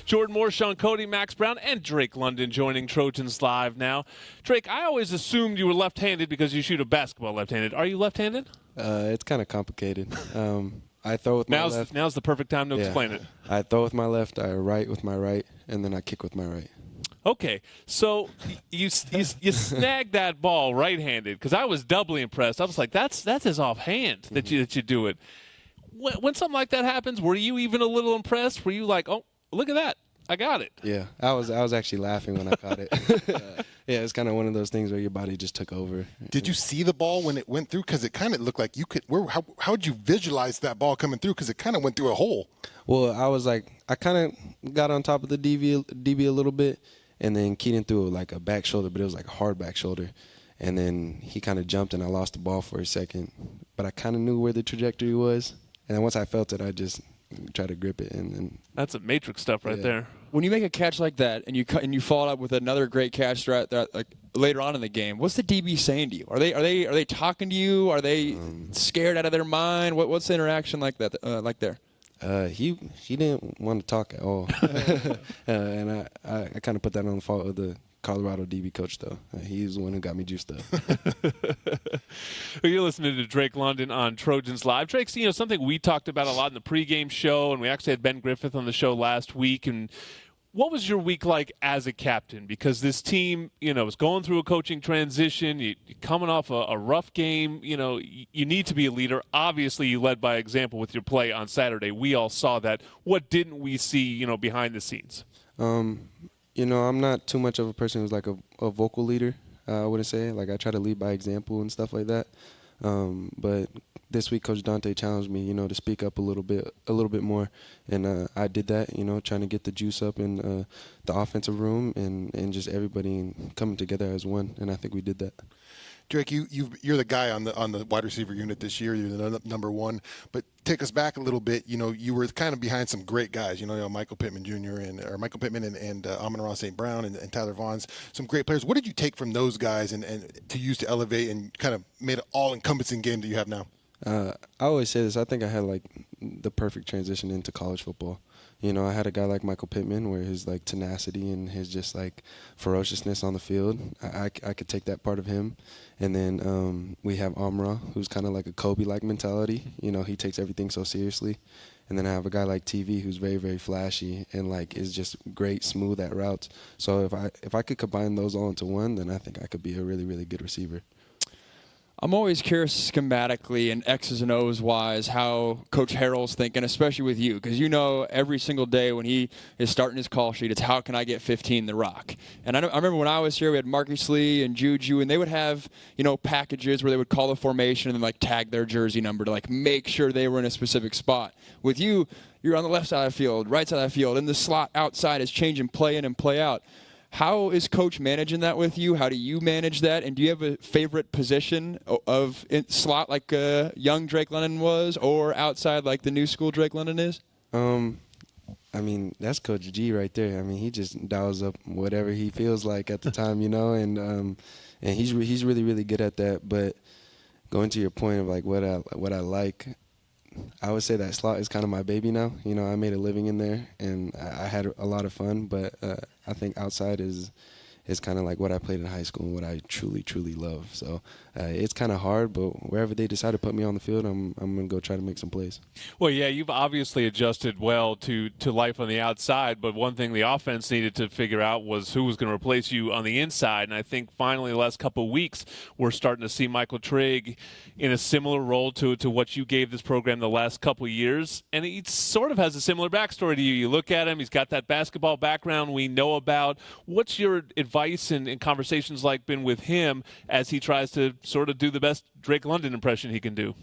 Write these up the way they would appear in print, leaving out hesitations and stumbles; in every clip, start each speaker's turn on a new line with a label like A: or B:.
A: Jordan Moore, Sean Cody, Max Brown, and Drake London joining Trojans Live now. Drake, I always assumed you were left-handed because you shoot a basketball left-handed. Are you left-handed?
B: It's kind of complicated. I throw with my left.
A: Now's the perfect time to explain it.
B: I throw with my left, I write with my right, and then I kick with my right.
A: Okay, so you snagged that ball right-handed because I was doubly impressed. I was like, that's his offhand that you do it. When something like that happens, were you even a little impressed? Were you like, oh, look at that, I got it? Yeah,
B: I was actually laughing when I caught it. Yeah, it's kind of one of those things where your body just took over.
C: Did you see the ball when it went through? Because it kind of looked like you could. How did you visualize that ball coming through? Because it kind of went through a hole.
B: Well, I kind of got on top of the DB a little bit. And then Keaton threw like a back shoulder, but it was like a hard back shoulder. And then he kind of jumped, and I lost the ball for a second. But I kind of knew where the trajectory was. And then once I felt it, I just tried to grip it. And
A: that's some Matrix stuff right there.
D: When you make a catch like that, and you follow up with another great catch like later on in the game, what's the DB saying to you? Are they talking to you? Are they scared out of their mind? What's the interaction like that? Like there?
B: He didn't want to talk at all, and I kind of put that on the fault of the Colorado DB coach, though. He's the one who got me juiced up.
A: You're listening to Drake London on Trojans Live. Drake's, something we talked about a lot in the pregame show, and we actually had Ben Griffith on the show last week. And what was your week like as a captain? Because this team, is going through a coaching transition. You're coming off a rough game. You need to be a leader. Obviously, you led by example with your play on Saturday. We all saw that. What didn't we see, behind the scenes?
B: I'm not too much of a person who's like a vocal leader. I wouldn't say. Like, I try to lead by example and stuff like that. But this week, Coach Dante challenged me, to speak up a little bit more, and I did that. Trying to get the juice up in the offensive room and just everybody coming together as one, and I think we did that.
C: Drake, you're the guy on the wide receiver unit this year. You're the number one. But take us back a little bit. You were kind of behind some great guys. Michael Pittman Jr. and Amon-Ra St. Brown and Tyler Vaughn's, some great players. What did you take from those guys and to use to elevate and kind of made an all-encompassing game that you have now?
B: I always say this. I think I had like the perfect transition into college football. I had a guy like Michael Pittman where his like tenacity and his just like ferociousness on the field, I could take that part of him. And then we have Amon-Ra, who's kind of like a Kobe-like mentality. He takes everything so seriously. And then I have a guy like TV who's very, very flashy and like is just great, smooth at routes. So if I could combine those all into one, then I think I could be a really, really good receiver.
D: I'm always curious schematically and X's and O's wise how Coach Harrell's thinking, especially with you, because every single day when he is starting his call sheet, it's how can I get 15 the rock. And I remember when I was here, we had Marcus Lee and Juju, and they would have packages where they would call the formation and then like tag their jersey number to like make sure they were in a specific spot. With you, you're on the left side of the field, right side of the field, and the slot outside is changing play in and play out. How is Coach managing that with you? How do you manage that? And do you have a favorite position of slot like young Drake London was, or outside like the new school Drake London is?
B: That's Coach G right there. He just dials up whatever he feels like at the time, and he's really, really good at that. But going to your point of like what I like, I would say that slot is kind of my baby now. I made a living in there, and I had a lot of fun. But I think outside is kind of like what I played in high school and what I truly, truly love. So it's kind of hard, but wherever they decide to put me on the field, I'm going to go try to make some plays.
A: Well, yeah, you've obviously adjusted well to life on the outside, but one thing the offense needed to figure out was who was going to replace you on the inside. And I think finally the last couple of weeks we're starting to see Michael Trigg in a similar role to what you gave this program the last couple of years. And he sort of has a similar backstory to you. You look at him, he's got that basketball background we know about. What's your advice and conversations like been with him as he tries to sort of do the best Drake London impression he can do?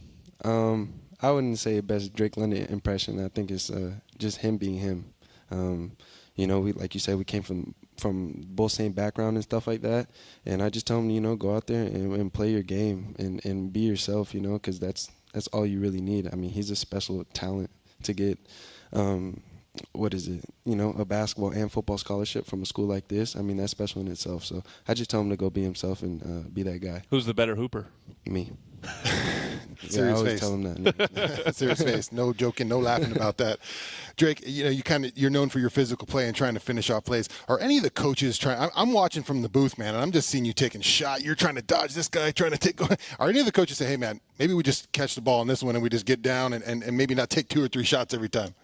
B: I wouldn't say best Drake London impression. I think it's just him being him. We, like you said, we came from both same background and stuff like that. And I just tell him, go out there and play your game and be yourself, because that's all you really need. He's a special talent to get a basketball and football scholarship from a school like this. That's special in itself. So I just tell him to go be himself and be that guy.
A: Who's the better hooper?
B: Me. Yeah, I always tell him that.
C: Serious face. No joking, no laughing about that. Drake, you're known for your physical play and trying to finish off plays. Are any of the coaches trying? I'm watching from the booth, man, and I'm just seeing you taking shot. You're trying to dodge this guy, trying to take. Are any of the coaches say, "Hey, man, maybe we just catch the ball on this one and we just get down and maybe not take 2 or 3 shots every time"?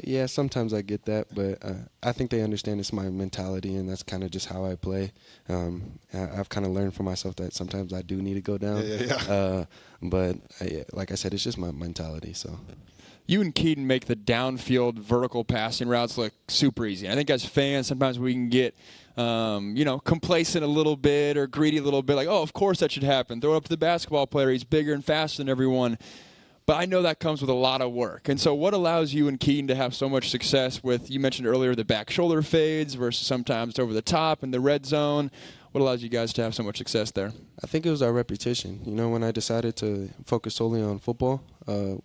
B: Yeah, sometimes I get that, but I think they understand it's my mentality, and that's kind of just how I play. I've kind of learned for myself that sometimes I do need to go down. But like I said, it's just my mentality. So.
D: You and Keaton make the downfield vertical passing routes look super easy. I think as fans, sometimes we can get, complacent a little bit or greedy a little bit. Like, oh, of course that should happen. Throw it up to the basketball player. He's bigger and faster than everyone. But I know that comes with a lot of work. And so what allows you and Keaton to have so much success with, you mentioned earlier, the back shoulder fades versus sometimes over the top in the red zone? What allows you guys to have so much success there?
B: I think it was our repetition. When I decided to focus solely on football,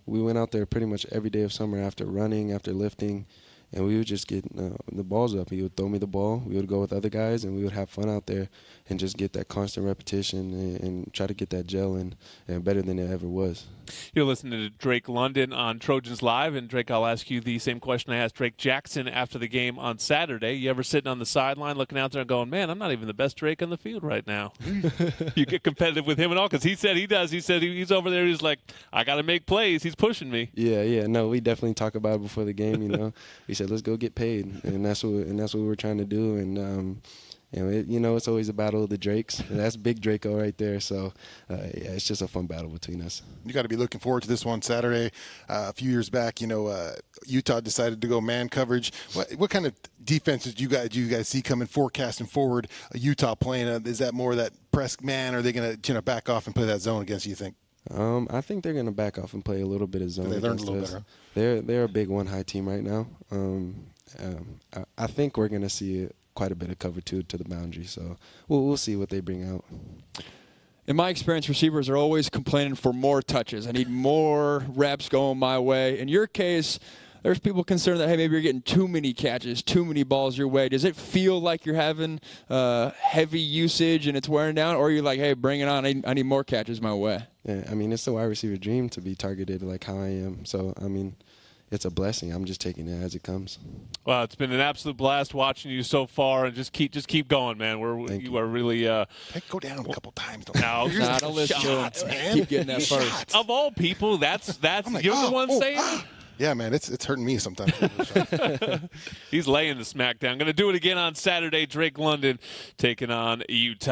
B: we went out there pretty much every day of summer after running, after lifting, and we would just get the balls up. He would throw me the ball. We would go with other guys, and we would have fun out there and just get that constant repetition and try to get that gel and better than it ever was.
A: You're listening to Drake London on Trojans Live, and Drake, I'll ask you the same question I asked Drake Jackson after the game on Saturday. You ever sitting on the sideline looking out there and going, man, I'm not even the best Drake on the field right now? You get competitive with him and all? Because he said he does. He said he's over there. He's like, I got to make plays. He's pushing me.
B: Yeah. No, we definitely talk about it before the game. We said, let's go get paid, and that's what we're trying to do. And it's always a battle of the Drakes. And that's Big Draco right there. So, it's just a fun battle between us.
C: You got to be looking forward to this one Saturday. A few years back, Utah decided to go man coverage. What kind of defenses do you guys see coming, forecasting forward? Utah playing? Is that more that press man, or are they going to back off and play that zone against you think?
B: I think they're going to back off and play a little bit of zone.
C: They learned a little better.
B: They're a big one-high team right now. I think we're going to see quite a bit of cover to the boundary. So we'll see what they bring out.
D: In my experience, receivers are always complaining for more touches. I need more reps going my way. In your case, there's people concerned that, hey, maybe you're getting too many catches, too many balls your way. Does it feel like you're having heavy usage and it's wearing down, or are you like, hey, bring it on, I need more catches my way?
B: Yeah, it's the wide receiver dream to be targeted like how I am. So, it's a blessing. I'm just taking it as it comes.
A: Well, it's been an absolute blast watching you so far, and just keep going, man. You are really
C: go down a couple times.
D: Don't listen to him. Keep getting that first.
A: Of all people, that's like, you're the one saying it.
C: Yeah, man, it's hurting me sometimes.
A: He's laying the smackdown. Going to do it again on Saturday. Drake London taking on Utah.